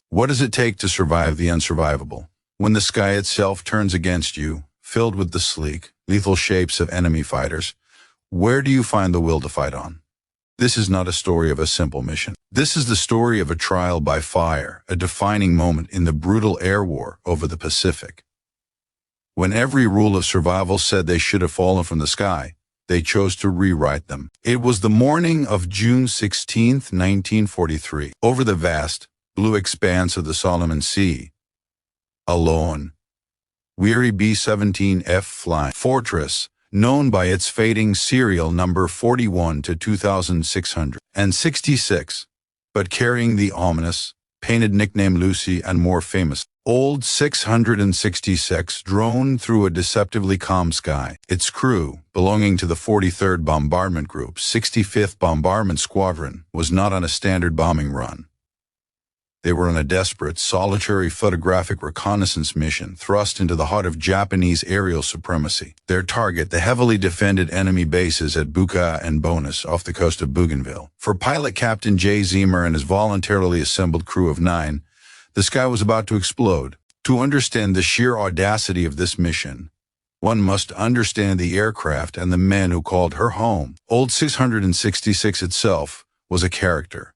What does it take to survive the unsurvivable? When the sky itself turns against you, filled with the sleek, lethal shapes of enemy fighters, where do you find the will to fight on? This is not a story of a simple mission. This is the story of a trial by fire, a defining moment in the brutal air war over the Pacific. When every rule of survival said they should have fallen from the sky, they chose to rewrite them. It was the morning of June 16, 1943. Over the vast, blue expanse of the Solomon Sea, a lone, weary B-17F flying fortress, known by its fading serial number 41 to 2666, but carrying the ominous, painted nickname Lucy and more famous, Old 666 droned through a deceptively calm sky. Its crew, belonging to the 43rd Bombardment Group, 65th Bombardment Squadron, was not on a standard bombing run. They were on a desperate, solitary photographic reconnaissance mission thrust into the heart of Japanese aerial supremacy. Their target, the heavily defended enemy bases at Buka and Bonus off the coast of Bougainville. For pilot Captain J. Ziemer and his voluntarily assembled crew of 9, the sky was about to explode. To understand the sheer audacity of this mission, one must understand the aircraft and the men who called her home. Old 666 itself was a character.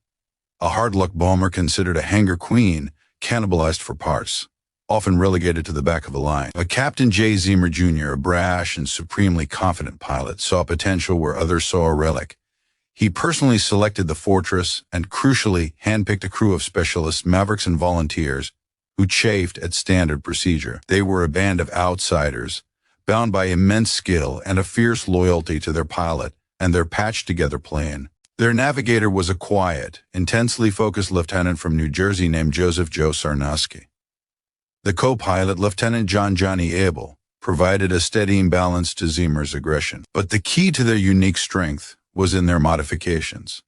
A hard-luck bomber considered a hangar queen, cannibalized for parts, often relegated to the back of the line. But Captain J. Ziemer Jr., a brash and supremely confident pilot, saw potential where others saw a relic. He personally selected the fortress and, crucially, handpicked a crew of specialists, mavericks and volunteers, who chafed at standard procedure. They were a band of outsiders, bound by immense skill and a fierce loyalty to their pilot and their patched-together plane. Their navigator was a quiet, intensely focused lieutenant from New Jersey named Joseph Joe Sarnosky. The co-pilot, Lieutenant John Johnny Abel, provided a steadying balance to Ziemer's aggression. But the key to their unique strength was in their modifications.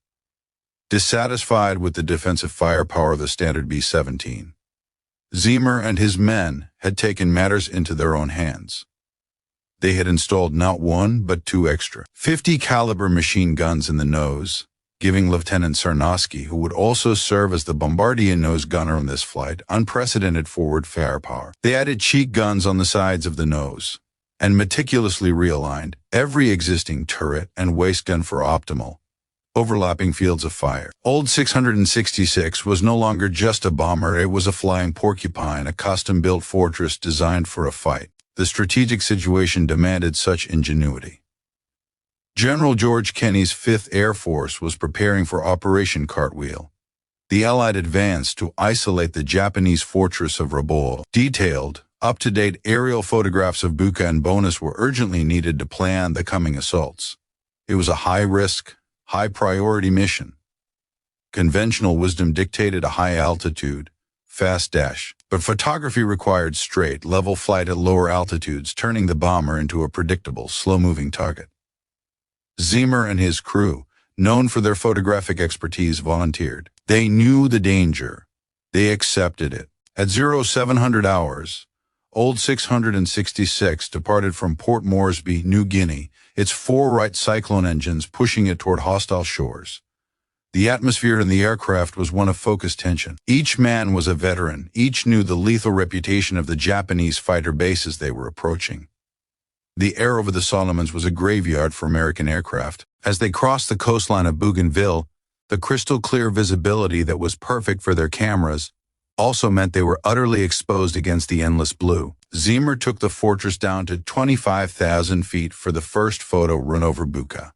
Dissatisfied with the defensive firepower of the standard B-17, Ziemer and his men had taken matters into their own hands. They had installed not one, but 2 extra 50 caliber machine guns in the nose, giving Lieutenant Sarnosky, who would also serve as the Bombardier nose gunner on this flight, unprecedented forward firepower. They added cheek guns on the sides of the nose, and meticulously realigned every existing turret and waist gun for optimal, overlapping fields of fire. Old 666 was no longer just a bomber, it was a flying porcupine, a custom-built fortress designed for a fight. The strategic situation demanded such ingenuity. General George Kenney's 5th Air Force was preparing for Operation Cartwheel. The Allied advance to isolate the Japanese fortress of Rabaul. Detailed, up-to-date aerial photographs of Buka and Bonus were urgently needed to plan the coming assaults. It was a high-risk, high-priority mission. Conventional wisdom dictated a high altitude, fast dash, but photography required straight, level flight at lower altitudes, turning the bomber into a predictable, slow-moving target. Ziemer and his crew, known for their photographic expertise, volunteered. They knew the danger. They accepted it. At 0700 hours, Old 666 departed from Port Moresby, New Guinea, its 4 Wright Cyclone engines pushing it toward hostile shores. The atmosphere in the aircraft was one of focused tension. Each man was a veteran. Each knew the lethal reputation of the Japanese fighter bases they were approaching. The air over the Solomons was a graveyard for American aircraft. As they crossed the coastline of Bougainville, the crystal-clear visibility that was perfect for their cameras also meant they were utterly exposed against the endless blue. Ziemer took the fortress down to 25,000 feet for the first photo run over Buka.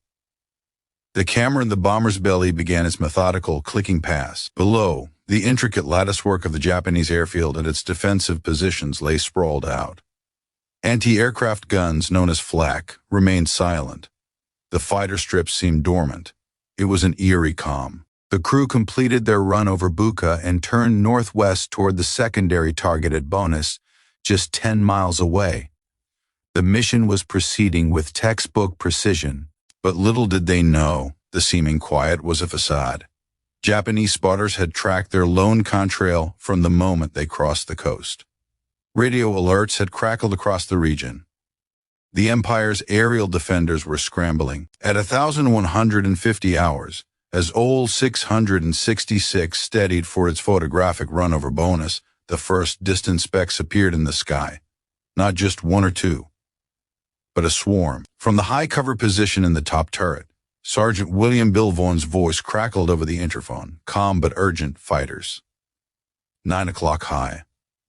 The camera in the bomber's belly began its methodical clicking pass. Below, the intricate latticework of the Japanese airfield and its defensive positions lay sprawled out. Anti-aircraft guns, known as flak, remained silent. The fighter strips seemed dormant. It was an eerie calm. The crew completed their run over Buka and turned northwest toward the secondary target at Bonus, just 10 miles away. The mission was proceeding with textbook precision, but little did they know the seeming quiet was a facade. Japanese spotters had tracked their lone contrail from the moment they crossed the coast. Radio alerts had crackled across the region. The Empire's aerial defenders were scrambling. At 1,150 hours, As old 666 steadied for its photographic run over bonus, the first distant specks appeared in the sky. Not just one or two, but a swarm. From the high cover position in the top turret, Sergeant William Bilvaughn's voice crackled over the interphone. Calm but urgent, fighters. 9 o'clock high.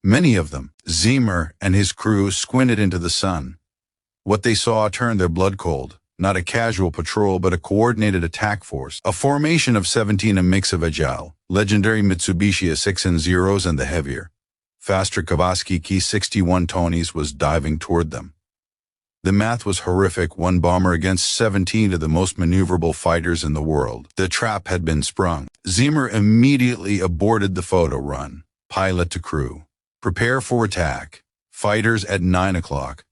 Many of them. Zimmer and his crew squinted into the sun. What they saw turned their blood cold. Not a casual patrol, but a coordinated attack force. A formation of 17, a mix of agile, legendary Mitsubishi A6N0s and the heavier, faster Kawasaki Ki-61 Tonys was diving toward them. The math was horrific, one bomber against 17 of the most maneuverable fighters in the world. The trap had been sprung. Zimmer immediately aborted the photo run. Pilot to crew. Prepare for attack. Fighters at 9 o'clock.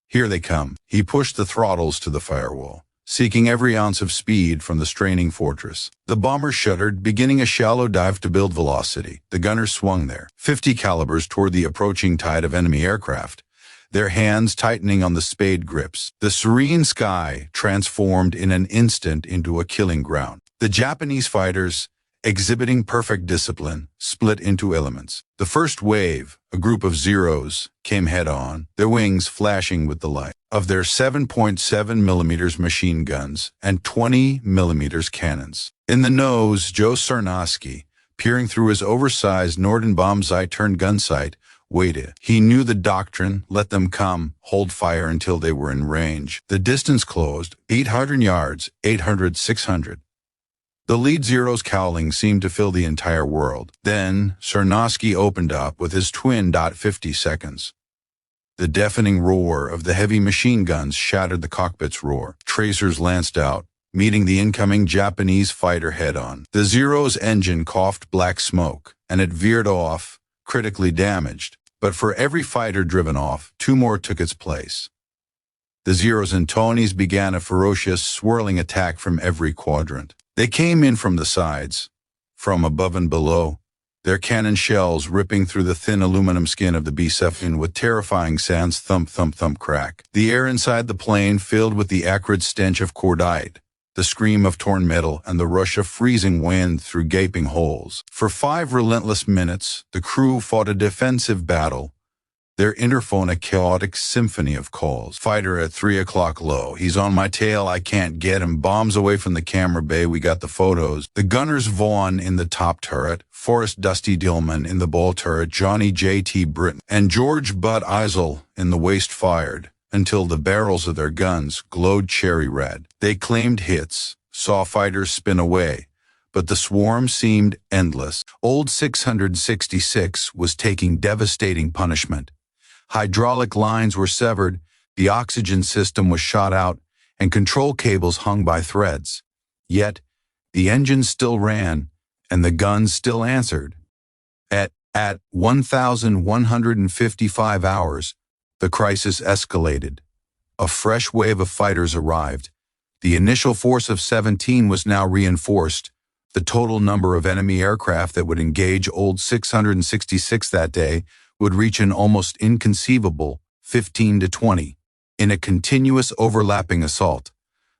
Here they come. He pushed the throttles to the firewall, seeking every ounce of speed from the straining fortress. The bomber shuddered, beginning a shallow dive to build velocity. The gunners swung their .50 calibers toward the approaching tide of enemy aircraft, their hands tightening on the spade grips. The serene sky transformed in an instant into a killing ground. The Japanese fighters, exhibiting perfect discipline, split into elements. The first wave, a group of Zeros, came head-on, their wings flashing with the light of their 7.7mm machine guns and 20mm cannons. In the nose, Joe Sarnowski, peering through his oversized Norden bomb sight turned gun sight, waited. He knew the doctrine: let them come, hold fire until they were in range. The distance closed, 800 yards, 800, 600. The lead Zero's cowling seemed to fill the entire world. Then, Sarnowski opened up with his twin .50 seconds. The deafening roar of the heavy machine guns shattered the cockpit's roar. Tracers lanced out, meeting the incoming Japanese fighter head-on. The Zero's engine coughed black smoke, and it veered off, critically damaged. But for every fighter driven off, 2 more took its place. The Zeros and Tonys began a ferocious, swirling attack from every quadrant. They came in from the sides, from above and below, their cannon shells ripping through the thin aluminum skin of the B-17 with terrifying sounds: thump, thump, thump, crack. The air inside the plane filled with the acrid stench of cordite, the scream of torn metal, and the rush of freezing wind through gaping holes. For 5 relentless minutes, the crew fought a defensive battle, their interphone a chaotic symphony of calls. Fighter at 3 o'clock low. He's on my tail, I can't get him. Bombs away from the camera bay, we got the photos. The gunners: Vaughn in the top turret, Forrest Dusty Dillman in the ball turret, Johnny J.T. Britton, and George Bud Eisel in the waist fired, until the barrels of their guns glowed cherry red. They claimed hits, saw fighters spin away, but the swarm seemed endless. Old 666 was taking devastating punishment. Hydraulic lines were severed, the oxygen system was shot out, and control cables hung by threads. Yet, the engines still ran, and the guns still answered. At 1,155 hours, the crisis escalated. A fresh wave of fighters arrived. The initial force of 17 was now reinforced. The total number of enemy aircraft that would engage Old 666 that day would reach an almost inconceivable 15 to 20. In a continuous overlapping assault,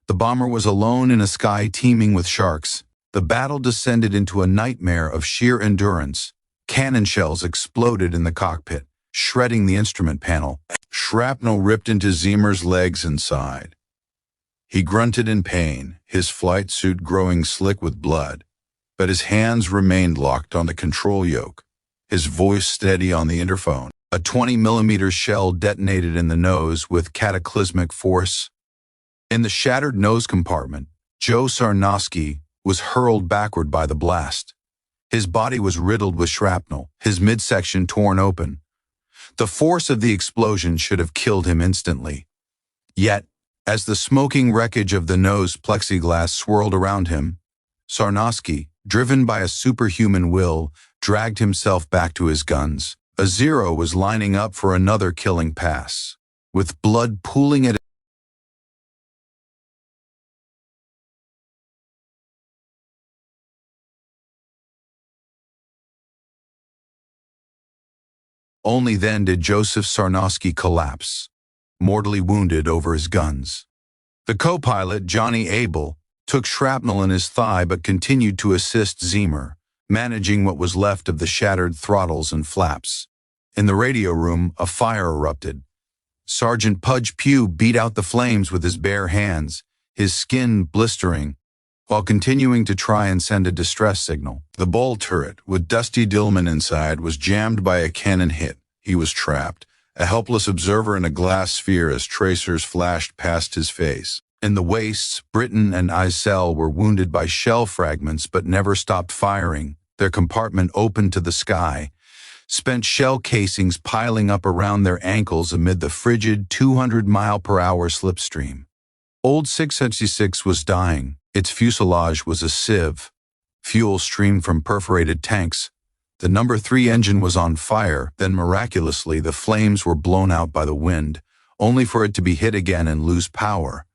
the bomber was alone in a sky teeming with sharks. The battle descended into a nightmare of sheer endurance. Cannon shells exploded in the cockpit, shredding the instrument panel. Shrapnel ripped into Zimmer's legs and side. He grunted in pain, his flight suit growing slick with blood, but his hands remained locked on the control yoke, his voice steady on the interphone. A 20mm shell detonated in the nose with cataclysmic force. In the shattered nose compartment, Joe Sarnowski was hurled backward by the blast. His body was riddled with shrapnel, his midsection torn open. The force of the explosion should have killed him instantly. Yet, as the smoking wreckage of the nose plexiglass swirled around him, Sarnowski, driven by a superhuman will, dragged himself back to his guns. A Zero was lining up for another killing pass. With blood pooling at Only then did Joseph Sarnowski collapse, mortally wounded over his guns. The co-pilot, Johnny Abel, took shrapnel in his thigh but continued to assist Zemer, managing what was left of the shattered throttles and flaps. In the radio room, a fire erupted. Sergeant Pudge Pugh beat out the flames with his bare hands, his skin blistering, while continuing to try and send a distress signal. The ball turret, with Dusty Dillman inside, was jammed by a cannon hit. He was trapped, a helpless observer in a glass sphere as tracers flashed past his face. In the wastes, Britton and Eisel were wounded by shell fragments but never stopped firing, their compartment open to the sky, spent shell casings piling up around their ankles amid the frigid 200-mile-per-hour slipstream. Old 676 was dying. Its fuselage was a sieve. Fuel streamed from perforated tanks. The No. 3 engine was on fire, then miraculously the flames were blown out by the wind, only for it to be hit again and lose power.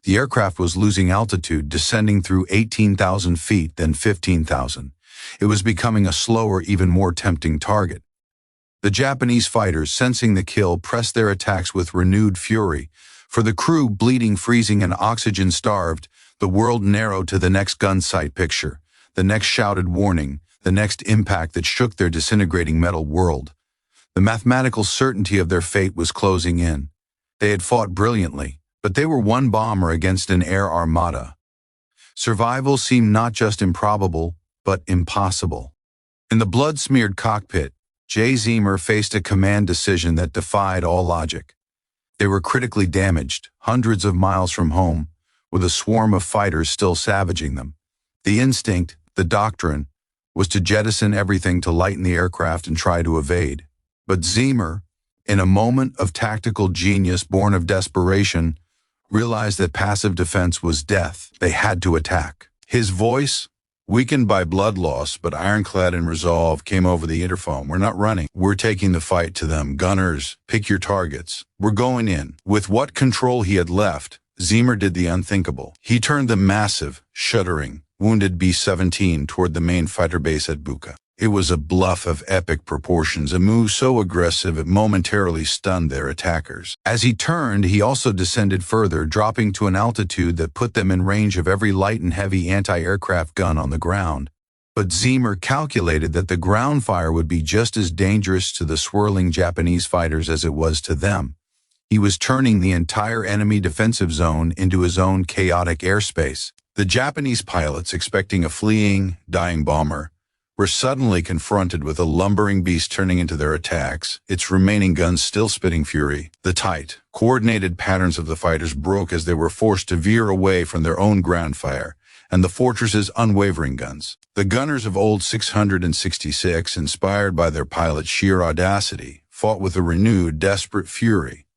The aircraft was losing altitude, descending through 18,000 feet, then 15,000. It was becoming a slower, even more tempting target. The Japanese fighters, sensing the kill, pressed their attacks with renewed fury. For the crew, bleeding, freezing, and oxygen-starved, the world narrowed to the next gun sight picture, the next shouted warning, the next impact that shook their disintegrating metal world. The mathematical certainty of their fate was closing in. They had fought brilliantly, but they were one bomber against an air armada. Survival seemed not just improbable, but impossible. In the blood-smeared cockpit, Jay Zemer faced a command decision that defied all logic. They were critically damaged, hundreds of miles from home, with a swarm of fighters still savaging them. The instinct, the doctrine, was to jettison everything to lighten the aircraft and try to evade. But Zemer, in a moment of tactical genius born of desperation, realized that passive defense was death. They had to attack. His voice, weakened by blood loss but ironclad in resolve, came over the interphone. "We're not running. We're taking the fight to them. Gunners, pick your targets. We're going in." With what control he had left, Zemer did the unthinkable. He turned the massive, shuddering, wounded B-17 toward the main fighter base at Buka. It was a bluff of epic proportions, a move so aggressive it momentarily stunned their attackers. As he turned, he also descended further, dropping to an altitude that put them in range of every light and heavy anti-aircraft gun on the ground. But Zemer calculated that the ground fire would be just as dangerous to the swirling Japanese fighters as it was to them. He was turning the entire enemy defensive zone into his own chaotic airspace. The Japanese pilots, expecting a fleeing, dying bomber, were suddenly confronted with a lumbering beast turning into their attacks, its remaining guns still spitting fury. The tight, coordinated patterns of the fighters broke as they were forced to veer away from their own ground fire and the fortress's unwavering guns. The gunners of Old 666, inspired by their pilot's sheer audacity, fought with a renewed, desperate fury.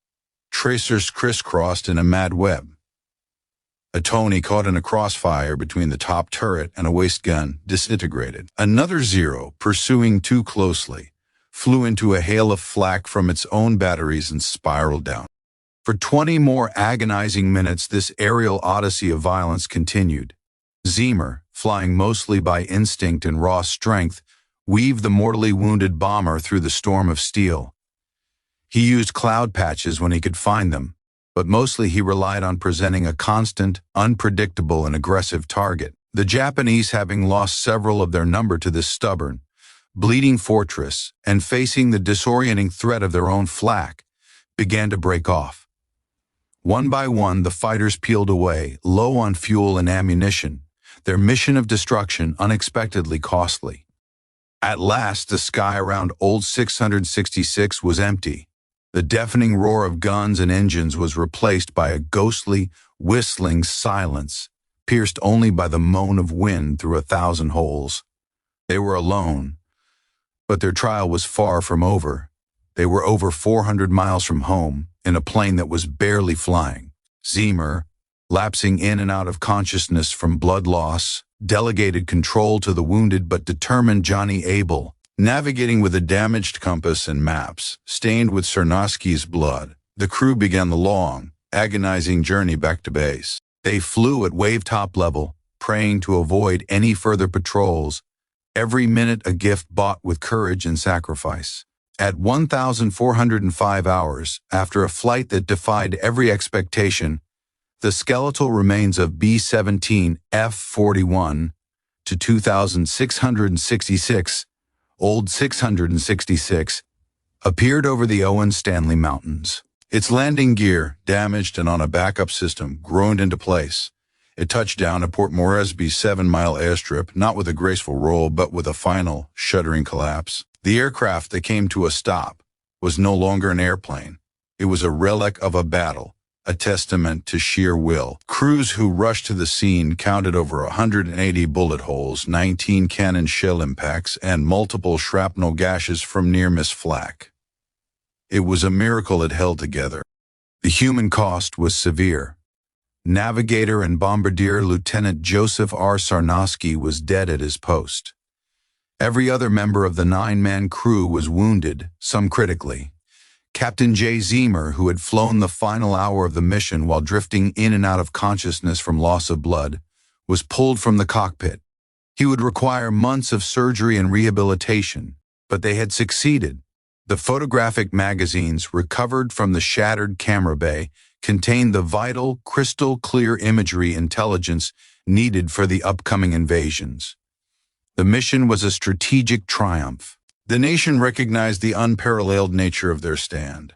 Tracers crisscrossed in a mad web. A Tony caught in a crossfire between the top turret and a waist gun disintegrated. Another Zero, pursuing too closely, flew into a hail of flak from its own batteries and spiraled down. For 20 more agonizing minutes, this aerial odyssey of violence continued. Zemer, flying mostly by instinct and raw strength, weaved the mortally wounded bomber through the storm of steel. He used cloud patches when he could find them, but mostly he relied on presenting a constant, unpredictable, and aggressive target. The Japanese, having lost several of their number to this stubborn, bleeding fortress and facing the disorienting threat of their own flak, began to break off. One by one, the fighters peeled away, low on fuel and ammunition, their mission of destruction unexpectedly costly. At last, the sky around Old 666 was empty. The deafening roar of guns and engines was replaced by a ghostly, whistling silence, pierced only by the moan of wind through 1,000 holes. They were alone, but their trial was far from over. They were over 400 miles from home, in a plane that was barely flying. Zemer, lapsing in and out of consciousness from blood loss, delegated control to the wounded but determined Johnny Abel, navigating with a damaged compass and maps, stained with Czernosky's blood. The crew began the long, agonizing journey back to base. They flew at wave-top level, praying to avoid any further patrols, every minute a gift bought with courage and sacrifice. At 1,405 hours, after a flight that defied every expectation, The skeletal remains of B-17 F-41 to 2,666, Old 666, appeared over the Owen Stanley Mountains. Its landing gear, damaged and on a backup system, groaned into place. It touched down at Port Moresby's 7-mile airstrip, not with a graceful roll, but with a final, shuddering collapse. The aircraft that came to a stop was no longer an airplane. It was a relic of a battle, a testament to sheer will. Crews who rushed to the scene counted over 180 bullet holes, 19 cannon shell impacts, and multiple shrapnel gashes from near-miss flak. It was a miracle it held together. The human cost was severe. Navigator and bombardier Lieutenant Joseph R. Sarnosky was dead at his post. Every other member of the 9-man crew was wounded, some critically. Captain J. Zemer, who had flown the final hour of the mission while drifting in and out of consciousness from loss of blood, was pulled from the cockpit. He would require months of surgery and rehabilitation, but they had succeeded. The photographic magazines recovered from the shattered camera bay contained the vital, crystal-clear imagery intelligence needed for the upcoming invasions. The mission was a strategic triumph. The nation recognized the unparalleled nature of their stand.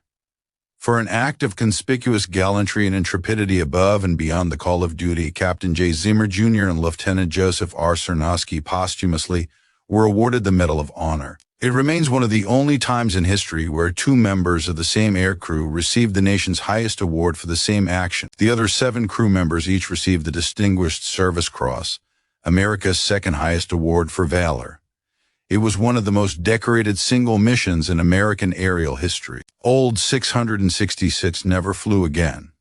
For an act of conspicuous gallantry and intrepidity above and beyond the call of duty, Captain J. Zemer Jr. and Lieutenant Joseph R. Sarnosky posthumously were awarded the Medal of Honor. It remains one of the only times in history where two members of the same aircrew received the nation's highest award for the same action. The other 7 crew members each received the Distinguished Service Cross, America's second highest award for valor. It was one of the most decorated single missions in American aerial history. Old 666 never flew again.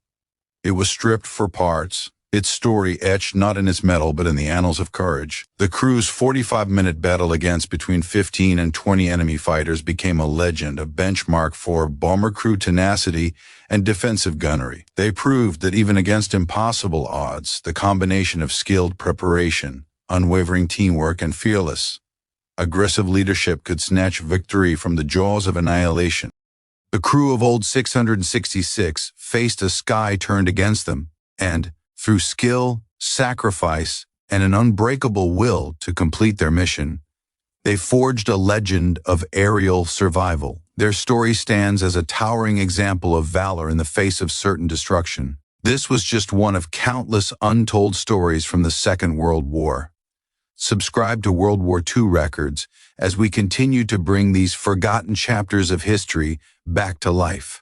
It was stripped for parts, its story etched not in its metal but in the annals of courage. The crew's 45-minute battle against between 15 and 20 enemy fighters became a legend, a benchmark for bomber crew tenacity and defensive gunnery. They proved that even against impossible odds, the combination of skilled preparation, unwavering teamwork, and fearless, aggressive leadership could snatch victory from the jaws of annihilation. The crew of Old 666 faced a sky turned against them, and, through skill, sacrifice, and an unbreakable will to complete their mission, they forged a legend of aerial survival. Their story stands as a towering example of valor in the face of certain destruction. This was just one of countless untold stories from the Second World War. Subscribe to World War II Records as we continue to bring these forgotten chapters of history back to life.